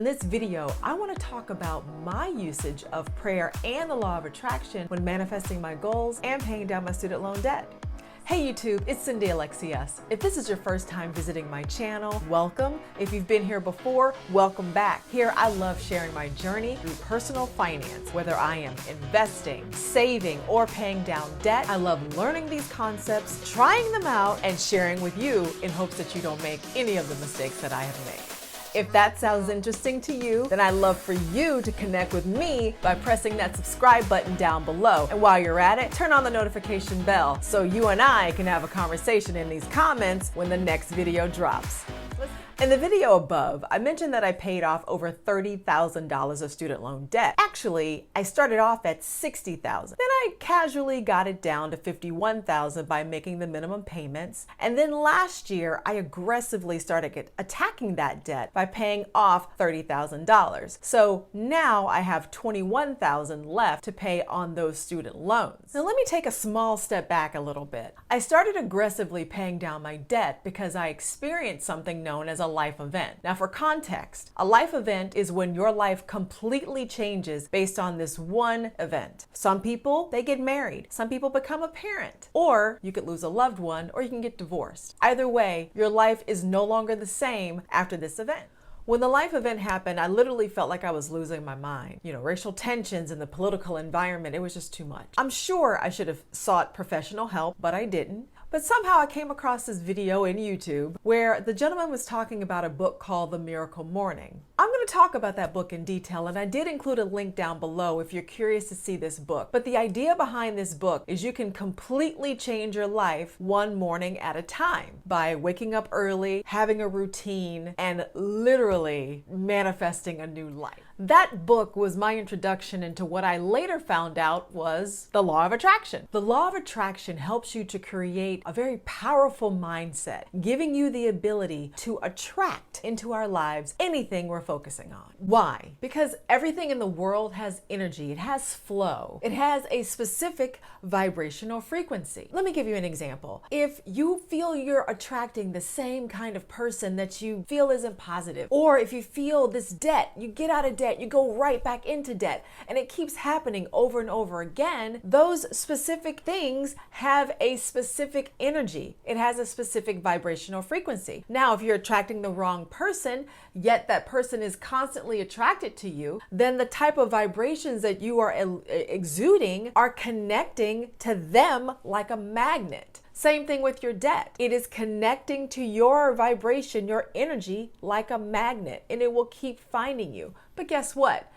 In this video, I want to talk about my usage of prayer and the law of attraction when manifesting my goals and paying down my student loan debt. Hey YouTube, it's Cindy Alexius. If this is your first time visiting my channel, welcome. If you've been here before, welcome back. Here I love sharing my journey through personal finance, whether I am investing, saving, or paying down debt. I love learning these concepts, trying them out, and sharing with you in hopes that you don't make any of the mistakes that I have made. If that sounds interesting to you, then I'd love for you to connect with me by pressing that subscribe button down below. And while you're at it, turn on the notification bell so you and I can have a conversation in these comments when the next video drops. In the video above, I mentioned that I paid off over $30,000 of student loan debt. Actually, I started off at $60,000. Then I casually got it down to $51,000 by making the minimum payments. And then last year, I aggressively started attacking that debt by paying off $30,000. So now I have $21,000 left to pay on those student loans. Now let me take a small step back a little bit. I started aggressively paying down my debt because I experienced something known as a life event. Now for context, a life event is when your life completely changes based on this one event. Some people, they get married. Some people become a parent. Or you could lose a loved one, or you can get divorced. Either way, your life is no longer the same after this event. When the life event happened, I literally felt like I was losing my mind. Racial tensions in the political environment, it was just too much. I'm sure I should have sought professional help, but I didn't. But somehow I came across this video in YouTube where the gentleman was talking about a book called The Miracle Morning. I'm going to talk about that book in detail, and I did include a link down below if you're curious to see this book. But the idea behind this book is you can completely change your life one morning at a time by waking up early, having a routine, and literally manifesting a new life. That book was my introduction into what I later found out was the law of attraction. The law of attraction helps you to create a very powerful mindset, giving you the ability to attract into our lives anything we're focusing on. Why? Because everything in the world has energy, it has flow, it has a specific vibrational frequency. Let me give you an example. If you feel you're attracting the same kind of person that you feel isn't positive, or if you feel this debt, you get out of debt, you go right back into debt, and it keeps happening over and over again, those specific things have a specific energy. It has a specific vibrational frequency. Now, if you're attracting the wrong person, yet that person is constantly attracted to you, then the type of vibrations that you are exuding are connecting to them like a magnet. Same thing with your debt. It is connecting to your vibration, your energy, like a magnet, and it will keep finding you. But guess what?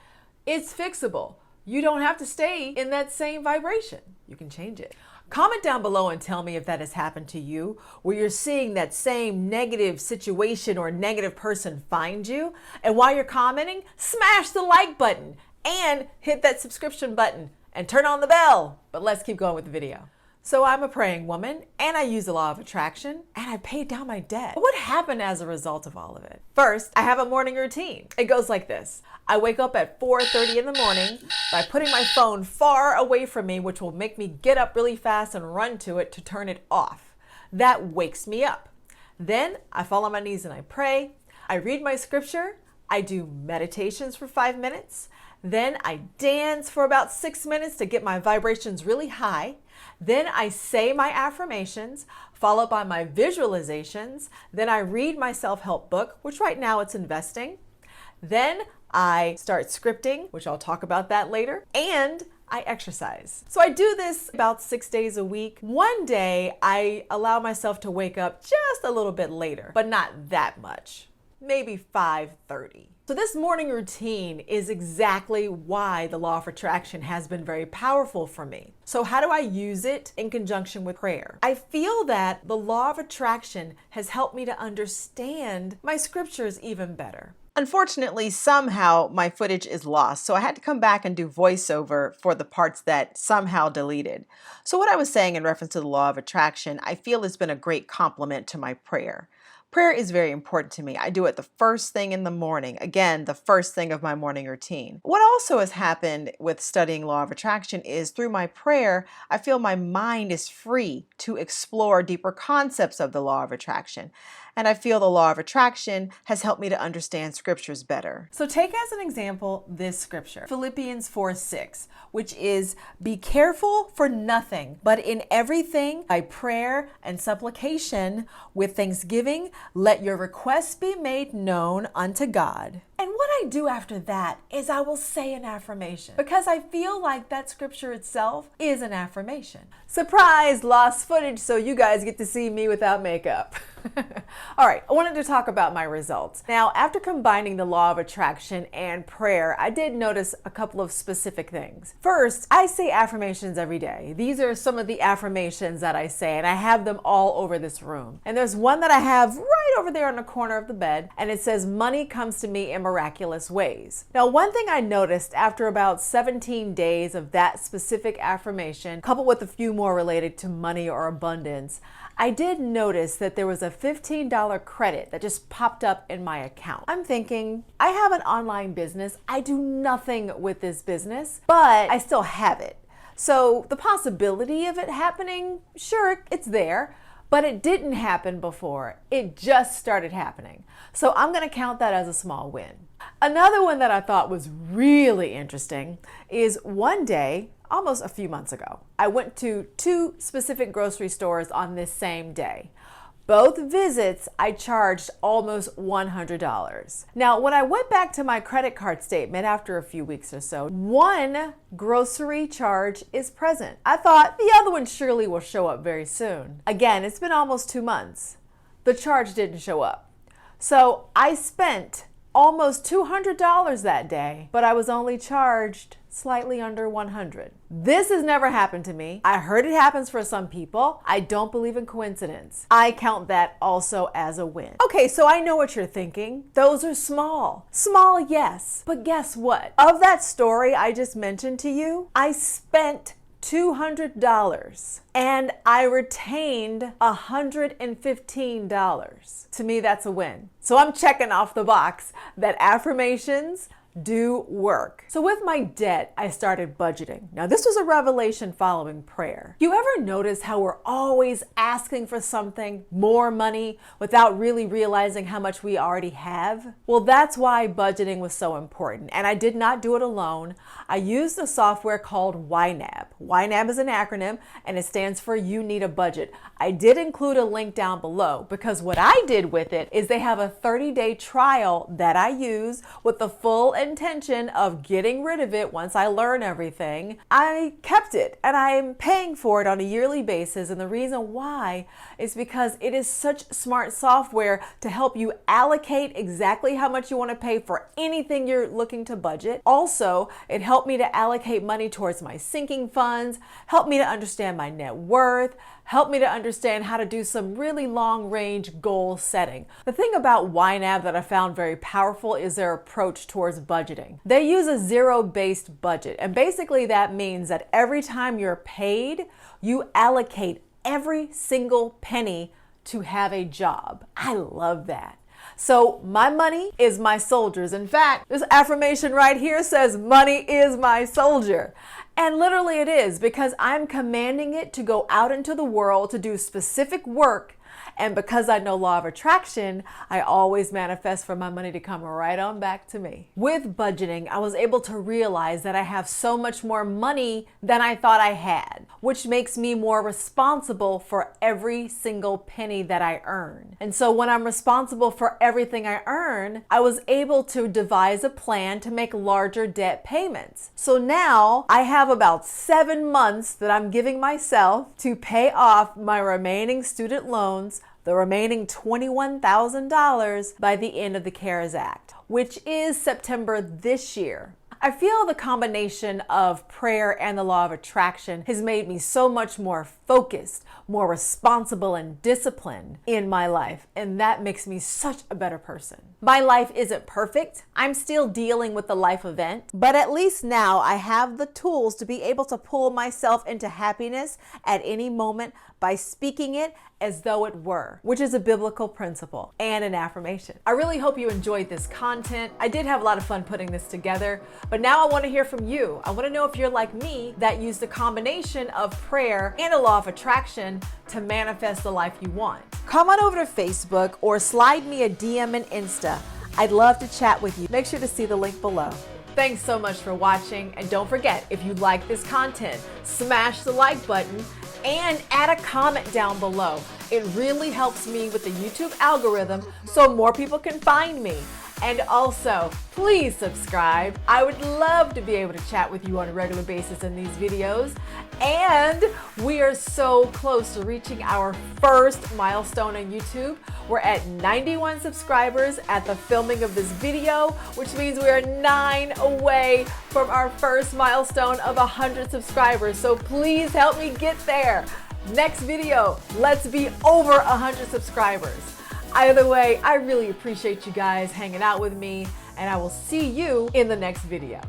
It's fixable. You don't have to stay in that same vibration. You can change it. Comment down below and tell me if that has happened to you, where you're seeing that same negative situation or negative person find you. And while you're commenting, smash the like button and hit that subscription button and turn on the bell. But let's keep going with the video. So I'm a praying woman, and I use the law of attraction, and I paid down my debt. What happened as a result of all of it? First, I have a morning routine. It goes like this. I wake up at 4:30 in the morning by putting my phone far away from me, which will make me get up really fast and run to it to turn it off. That wakes me up. Then I fall on my knees and I pray. I read my scripture. I do meditations for 5 minutes. Then I dance for about 6 minutes to get my vibrations really high. Then I say my affirmations, followed by my visualizations. Then I read my self-help book, which right now it's investing. Then I start scripting, which I'll talk about that later. And I exercise. So I do this about 6 days a week. One day I allow myself to wake up just a little bit later, but not that much. Maybe 5:30. So this morning routine is exactly why the law of attraction has been very powerful for me. So how do I use it in conjunction with prayer? I feel that the law of attraction has helped me to understand my scriptures even better. Unfortunately, somehow my footage is lost, so I had to come back and do voiceover for the parts that somehow deleted. So what I was saying in reference to the law of attraction, I feel has been a great complement to my prayer. Prayer is very important to me. I do it the first thing in the morning. Again, the first thing of my morning routine. What also has happened with studying law of attraction is through my prayer, I feel my mind is free to explore deeper concepts of the law of attraction. and I feel the law of attraction has helped me to understand scriptures better. So take as an example this scripture, Philippians 4:6, which is, "Be careful for nothing, but in everything by prayer and supplication with thanksgiving, let your requests be made known unto God." And what I do after that is I will say an affirmation because I feel like that scripture itself is an affirmation. Surprise, lost footage, so you guys get to see me without makeup. All right, I wanted to talk about my results. Now, after combining the law of attraction and prayer, I did notice a couple of specific things. First, I say affirmations every day. These are some of the affirmations that I say, and I have them all over this room. And there's one that I have right over there in the corner of the bed, and it says, "Money comes to me in miraculous ways." Now, one thing I noticed after about 17 days of that specific affirmation, coupled with a few more related to money or abundance, I did notice that there was a $15 credit that just popped up in my account. I'm thinking, I have an online business. I do nothing with this business, but I still have it. So the possibility of it happening, sure, it's there, but it didn't happen before. It just started happening. So I'm going to count that as a small win. Another one that I thought was really interesting is one day, almost a few months ago, I went to 2 specific grocery stores on this same day. Both visits, I charged almost $100. Now, when I went back to my credit card statement after a few weeks or so, one grocery charge is present. I thought the other one surely will show up very soon. Again, it's been almost 2 months. The charge didn't show up. So I spent almost $200 that day, but I was only charged slightly under $100. This has never happened to me. I heard it happens for some people. I don't believe in coincidence. I count that also as a win. Okay, so I know what you're thinking. Those are small. Small, yes. But guess what? Of that story I just mentioned to you, I spent $200 and I retained $115. To me, that's a win. So I'm checking off the box that affirmations do work. So with my debt, I started budgeting. Now, this was a revelation following prayer. You ever notice how we're always asking for something, more money, without really realizing how much we already have? Well, that's why budgeting was so important. And I did not do it alone. I used a software called YNAB. YNAB is an acronym and it stands for You Need a Budget. I did include a link down below because what I did with it is they have a 30-day trial that I use with the full intention of getting rid of it once I learn everything. I kept it and I'm paying for it on a yearly basis, and the reason why is because it is such smart software to help you allocate exactly how much you want to pay for anything you're looking to budget. Also, it helped me to allocate money towards my sinking funds, helped me to understand my net worth, helped me to understand how to do some really long-range goal setting. The thing about YNAB that I found very powerful is their approach towards budgeting. They use a zero-based budget, and basically that means that every time you're paid, you allocate every single penny to have a job. I love that. So my money is my soldiers. In fact, this affirmation right here says money is my soldier. And literally it is, because I'm commanding it to go out into the world to do specific work. And because I know law of attraction, I always manifest for my money to come right on back to me. With budgeting, I was able to realize that I have so much more money than I thought I had, which makes me more responsible for every single penny that I earn. And so when I'm responsible for everything I earn, I was able to devise a plan to make larger debt payments. So now I have about 7 months that I'm giving myself to pay off my remaining student loans, the remaining $21,000 by the end of the CARES Act, which is September this year. I feel the combination of prayer and the law of attraction has made me so much more focused, more responsible and disciplined in my life, and that makes me such a better person. My life isn't perfect. I'm still dealing with the life event, but at least now I have the tools to be able to pull myself into happiness at any moment by speaking it as though it were, which is a biblical principle and an affirmation. I really hope you enjoyed this content. I did have a lot of fun putting this together, but But now I want to hear from you. I want to know if you're like me that used a combination of prayer and the law of attraction to manifest the life you want. Come on over to Facebook or slide me a DM in Insta. I'd love to chat with you. Make sure to see the link below. Thanks so much for watching, and don't forget, if you like this content, smash the like button and add a comment down below. It really helps me with the YouTube algorithm so more people can find me. And also, please subscribe. I would love to be able to chat with you on a regular basis in these videos. And we are so close to reaching our first milestone on YouTube. We're at 91 subscribers at the filming of this video, which means we are 9 away from our first milestone of 100 subscribers. So please help me get there. Next video, let's be over 100 subscribers. Either way, I really appreciate you guys hanging out with me, and I will see you in the next video.